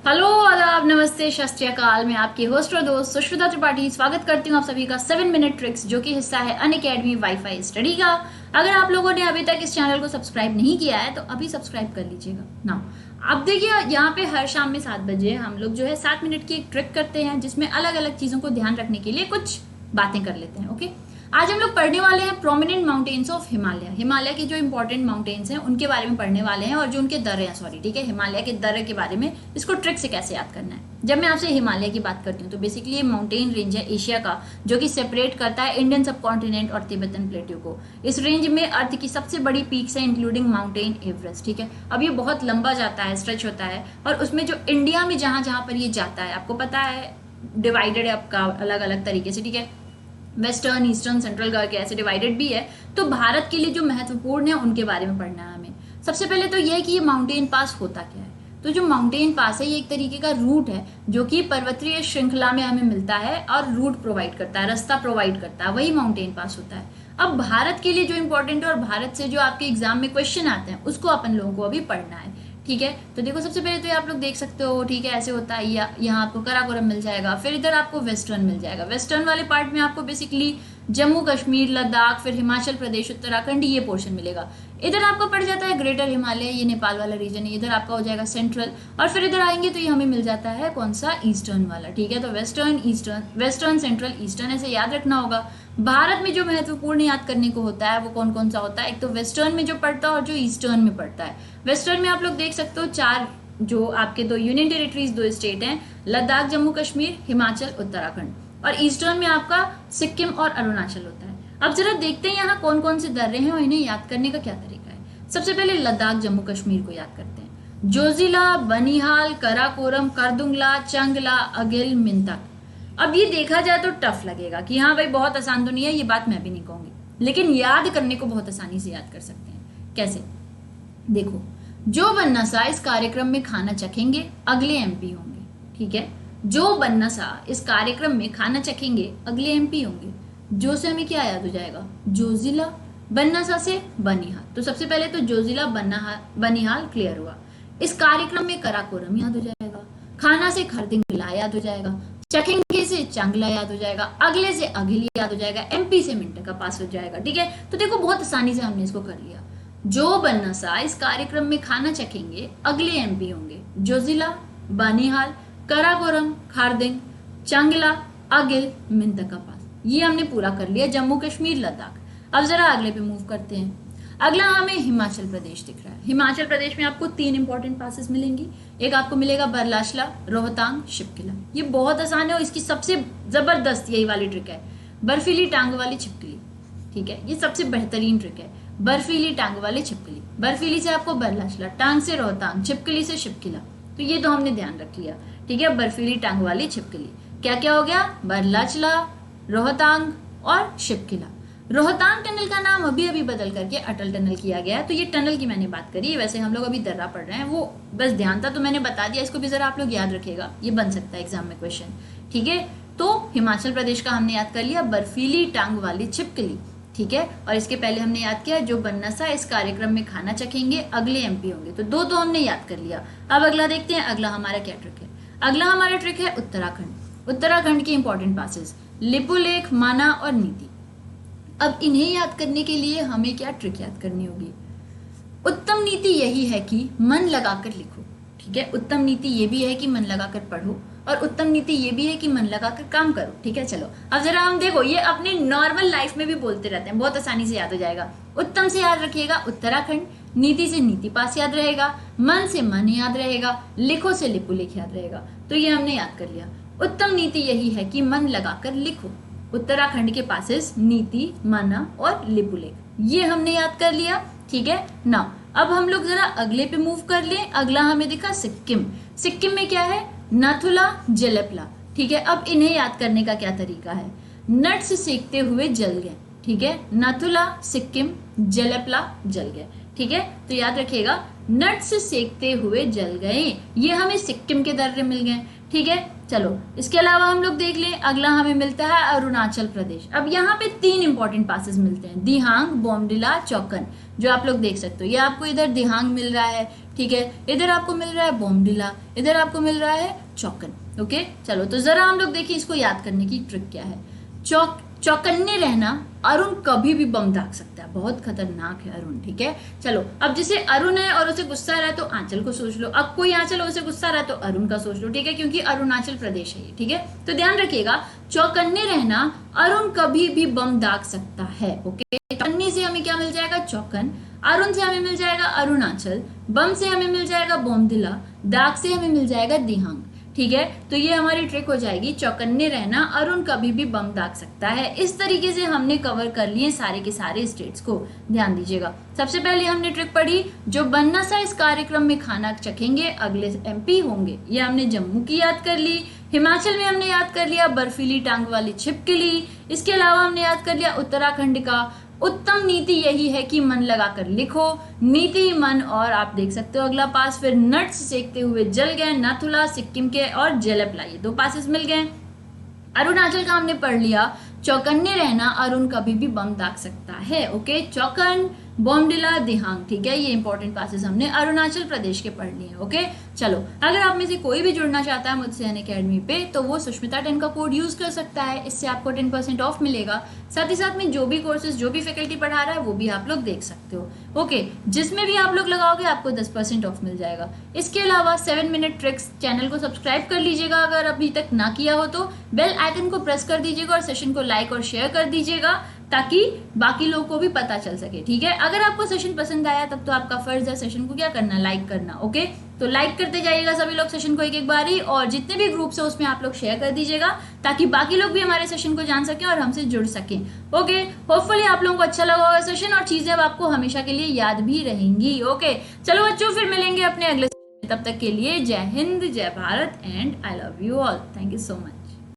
Hello, आदाब, नमस्ते, सत श्री अकाल। मैं आपकी होस्ट और दोस्त सुष्मिता त्रिपाठी स्वागत करती हूँ आप सभी का 7 मिनट ट्रिक्स, जो कि हिस्सा है अनअकैडमी वाईफाई स्टडी का। अगर आप लोगों ने अभी तक इस चैनल को सब्सक्राइब नहीं किया है तो अभी सब्सक्राइब कर लीजिएगा ना। अब देखिए, यहाँ पे हर शाम में 7 बजे हम लोग जो है 7 मिनट की एक ट्रिक करते हैं, जिसमें अलग अलग चीजों को ध्यान रखने के लिए कुछ बातें कर लेते हैं। ओके, आज हम लोग पढ़ने वाले हैं prominent mountains of Himalaya. Himalaya के जो इंपॉर्टेंट माउंटेन्स हैं उनके बारे में पढ़ने वाले हैं, और जो उनके दर्रे हैं, सॉरी, ठीक है, हिमालय के दर्रे के बारे में इसको ट्रिक से कैसे याद करना है। जब मैं आपसे हिमालय की बात करती हूँ तो बेसिकली ये माउंटेन रेंज है एशिया का, जो कि सेपरेट करता है इंडियन सब कॉन्टिनेंट और तिब्बतन प्लेट्यू को। इस रेंज में अर्थ की सबसे बड़ी पीक्स है, इंक्लूडिंग माउंटेन एवरेस्ट। ठीक है, अब ये बहुत लंबा जाता है, स्ट्रेच होता है, और उसमें जो इंडिया में जहां जहां पर ये जाता है, आपको पता है डिवाइडेड है आपका अलग अलग तरीके से। ठीक है, वेस्टर्न, ईस्टर्न, सेंट्रल करके ऐसे डिवाइडेड भी है। तो भारत के लिए जो महत्वपूर्ण है उनके बारे में पढ़ना है हमें। सबसे पहले तो यह है कि ये माउंटेन पास होता क्या है। तो जो माउंटेन पास है ये एक तरीके का रूट है जो कि पर्वतीय श्रृंखला में हमें मिलता है और रूट प्रोवाइड करता है, रास्ता प्रोवाइड करता है, वही माउंटेन पास होता है। अब भारत के लिए जो इंपॉर्टेंट है और भारत से जो आपके एग्जाम में क्वेश्चन आते हैं उसको अपन लोगों को अभी पढ़ना है। ठीक है, तो देखो, सबसे पहले तो ये आप लोग देख सकते हो, ठीक है, ऐसे होता है। यहाँ आपको कराकोरम मिल जाएगा, फिर इधर आपको वेस्टर्न मिल जाएगा। वेस्टर्न वाले पार्ट में आपको बेसिकली जम्मू कश्मीर, लद्दाख, फिर हिमाचल प्रदेश, उत्तराखंड, ये पोर्शन मिलेगा। इधर आपको पड़ जाता है ग्रेटर हिमालय, ये नेपाल वाला रीजन है। इधर आपका हो जाएगा सेंट्रल, और फिर इधर आएंगे तो ये हमें मिल जाता है कौन सा, ईस्टर्न वाला। ठीक है, तो western, eastern, western, central, eastern, ऐसे याद रखना होगा। भारत में जो महत्वपूर्ण याद करने को होता है वो कौन कौन सा होता है, एक तो वेस्टर्न में जो पड़ता है और जो ईस्टर्न में पड़ता है। वेस्टर्न में आप लोग देख सकते हो चार, जो आपके दो यूनियन टेरिटरीज, दो स्टेट हैं, लद्दाख, जम्मू कश्मीर, हिमाचल, उत्तराखंड। और ईस्टर्न में आपका सिक्किम और अरुणाचल होता है। अब जरा देखते हैं यहाँ कौन कौन से दर्रे हैं और इन्हें याद करने का क्या तरीका है। सबसे पहले लद्दाख, जम्मू कश्मीर को याद करते हैं। जोजिला, बनिहाल, कराकोरम, करदुंगला, चंगला, अगिल, मिंतक। अब ये देखा जाए तो टफ लगेगा कि हाँ भाई बहुत आसान तो नहीं है, ये बात मैं भी नहीं कहूंगी, लेकिन याद करने को बहुत आसानी से याद कर सकते हैं। कैसे, देखो, जो बनना सा इस कार्यक्रम में खाना चखेंगे अगले एमपी होंगे। ठीक है, जो बनना सा इस कार्यक्रम में खाना चखेंगे अगले एमपी होंगे। जो से हमें क्या याद हो जाएगा, जोजिला, बन्ना सा से बनिहाल। तो सबसे पहले तो जोजिला, बनिहाल क्लियर हुआ। इस कार्यक्रम में कराकोरम याद हो जाएगा, खाना से खरदिंगला याद हो जाएगा, चखेंगे से चांगला याद हो जाएगा, अगले से अगिल याद हो जाएगा, एमपी से मिंट का पास हो जाएगा। ठीक है, तो देखो बहुत आसानी से हमने इसको कर लिया। जो बनना सा इस कार्यक्रम में खाना चखेंगे अगले एमपी होंगे, जोजिला, बनिहाल, कराकोरम, खारदिंग, चांगला, अगिल, मिंत का पास। ये हमने पूरा कर लिया जम्मू कश्मीर, लद्दाख। अब जरा अगले पे मूव करते हैं। अगला हमें हिमाचल प्रदेश दिख रहा है। हिमाचल प्रदेश में आपको 3 इंपॉर्टेंट पासेस मिलेंगी। एक आपको मिलेगा बरलाशला, रोहतांग, शिपकिला। ये बहुत आसान है और इसकी सबसे जबरदस्त यही वाली ट्रिक है, बर्फीली टांग वाली छिपकली। ठीक है, ये सबसे बेहतरीन ट्रिक है, बर्फीली टांग वाली छिपकली। बर्फीली से आपको बरलाशला, टांग से रोहतांग, छिपकली से शिपकिला। तो ये तो हमने ध्यान रख लिया। ठीक है, बर्फीली टांग वाली छिपकली। क्या क्या हो गया, बरलाचला, रोहतांग और शिपकिला। रोहतांग टनल का नाम अभी अभी बदल करके अटल टनल किया गया है। तो ये टनल की मैंने बात करी, वैसे हम लोग अभी दर्रा पढ़ रहे हैं, वो बस ध्यान था तो मैंने बता दिया। इसको भी जरा आप लोग याद रखिएगा, ये बन सकता है एग्जाम में क्वेश्चन। ठीक है, तो हिमाचल प्रदेश का हमने याद कर लिया, बर्फीली टांग वाली छिपकली। ठीक है, और इसके पहले हमने याद किया, जो बनना सा इस कार्यक्रम में खाना चखेंगे अगले एमपी होंगे। तो दो तो हमने याद कर लिया। अब अगला देखते हैं, अगला हमारा क्या ट्रिक है। अगला हमारा ट्रिक है उत्तराखंड। उत्तराखंड के इंपॉर्टेंट पासेस, लिपुलेख, माना और नीति। अब इन्हें याद करने के लिए हमें क्या ट्रिक याद करनी होगी। उत्तम नीति यही है कि मन लगाकर लिखो। ठीक है, उत्तम नीति ये भी है कि मन लगाकर पढ़ो, और उत्तम नीति ये भी है कि मन लगाकर काम करो। ठीक है, चलो अब जरा हम देखो, ये अपने नॉर्मल लाइफ में भी बोलते रहते हैं, बहुत आसानी से याद हो जाएगा। उत्तम से याद रखिएगा उत्तराखंड, नीति से नीति पास याद रहेगा, मन से मन याद रहेगा, लिखो से लिपुलेख याद रहेगा। तो ये हमने याद कर लिया। उत्तम नीति यही है कि मन लगाकर लिखो। उत्तराखंड के पासेस नीति, माना और लिपुलेख, ये हमने याद कर लिया। ठीक है ना, अब हम लोग जरा अगले पे मूव कर लें। अगला हमें दिखा सिक्किम। सिक्किम में क्या है, नाथुला, जलेपला। ठीक है, अब इन्हें याद करने का क्या तरीका है, नट्स सेकते हुए जल गए। ठीक है, नाथुला, सिक्किम, जलेपला, जल गए। ठीक है, तो याद रखिएगा, नट्स सेकते हुए जल गए, ये हमें सिक्किम के दर्रे मिल गए। ठीक है, चलो इसके अलावा हम लोग देख लें, अगला हमें मिलता है अरुणाचल प्रदेश। अब यहाँ पे 3 इंपॉर्टेंट पासेस मिलते हैं, दिहांग, बोमडिला, चौकन, जो आप लोग देख सकते हो। ये आपको इधर दिहांग मिल रहा है, ठीक है, इधर आपको मिल रहा है बोमडिला, इधर आपको मिल रहा है चौकन। ओके, चलो तो जरा हम लोग देखिए इसको याद करने की ट्रिक क्या है। चौकन्ने रहना, अरुण कभी भी बम दाग सकता है, बहुत खतरनाक है अरुण, ठीक है। चलो अब जैसे अरुण है और उसे गुस्सा आ रहा है तो आंचल को सोच लो, अब कोई आंचल उसे गुस्सा आ रहा है तो अरुण का सोच लो, ठीक है, क्योंकि अरुणाचल प्रदेश है ये, ठीक है। तो ध्यान रखिएगा, चौकन्ने रहना, अरुण कभी भी बम दाग सकता है। ओके, चौकन्ने से हमें क्या मिल जाएगा, चौकन, अरुण से हमें मिल जाएगा अरुणाचल, बम से हमें मिल जाएगा बोमदिला, दाग से हमें मिल जाएगा दिहांग, ठीक है। तो ये हमारी ट्रिक हो जाएगी, चौकन्ने रहना, अरुण कभी भी बम दाग सकता है। इस तरीके से हमने कवर कर लिए सारे के सारे स्टेट्स को, ध्यान दीजिएगा। सबसे पहले हमने ट्रिक पढ़ी, जो बनना सा इस कार्यक्रम में खाना चखेंगे अगले एमपी होंगे, ये हमने जम्मू की याद कर ली। हिमाचल में हमने याद कर लिया बर्फीली टांग वाली छिपकली। इसके अलावा हमने याद कर लिया उत्तराखंड का उत्तम नीति यही है कि मन लगाकर लिखो, नीति मन। और आप देख सकते हो अगला पास, फिर नट्स सेकते हुए जल गए, नाथुला सिक्किम के, और जलपला, ये 2 पासेस मिल गए। अरुणाचल का हमने पढ़ लिया, चौकन्ने रहना, अरुण कभी भी बम दाग सकता है। ओके, चौकन, बोमडिला, दिहांग, ठीक है, ये इंपॉर्टेंट पासेस हमने अरुणाचल प्रदेश के पढ़ लिए। ओके, चलो अगर आप में से कोई भी जुड़ना चाहता है मुझसे अनअकैडमी पे तो वो सुष्मिता 10 का कोड यूज कर सकता है, इससे आपको 10% ऑफ मिलेगा। साथ ही साथ में जो भी कोर्सेज, जो भी फैकल्टी पढ़ा रहा है वो भी आप लोग देख सकते हो। ओके, जिसमें भी आप लोग लगाओगे आपको 10% ऑफ मिल जाएगा। इसके अलावा 7 मिनट ट्रिक्स चैनल को सब्सक्राइब कर लीजिएगा, अगर अभी तक ना किया हो तो बेल आइकन को प्रेस कर दीजिएगा और सेशन को लाइक और शेयर कर दीजिएगा ताकि बाकी लोगों को भी पता चल सके, ठीक है। अगर आपको सेशन पसंद आया तब तो आपका फर्ज है सेशन को क्या करना, लाइक करना। ओके, तो लाइक करते जाइएगा सभी लोग सेशन को एक बार ही, और जितने भी ग्रुप्स है उसमें आप लोग शेयर कर दीजिएगा ताकि बाकी लोग भी हमारे सेशन को जान सकें और हमसे जुड़ सकें। ओके, होपफुली आप लोगों को अच्छा लगा होगा सेशन, और चीजें अब आपको हमेशा के लिए याद भी रहेंगी। ओके, चलो बच्चों, फिर मिलेंगे अपने अगले सेशन में। तब तक के लिए जय हिंद, जय Bharat, and I love you all. Thank you so much.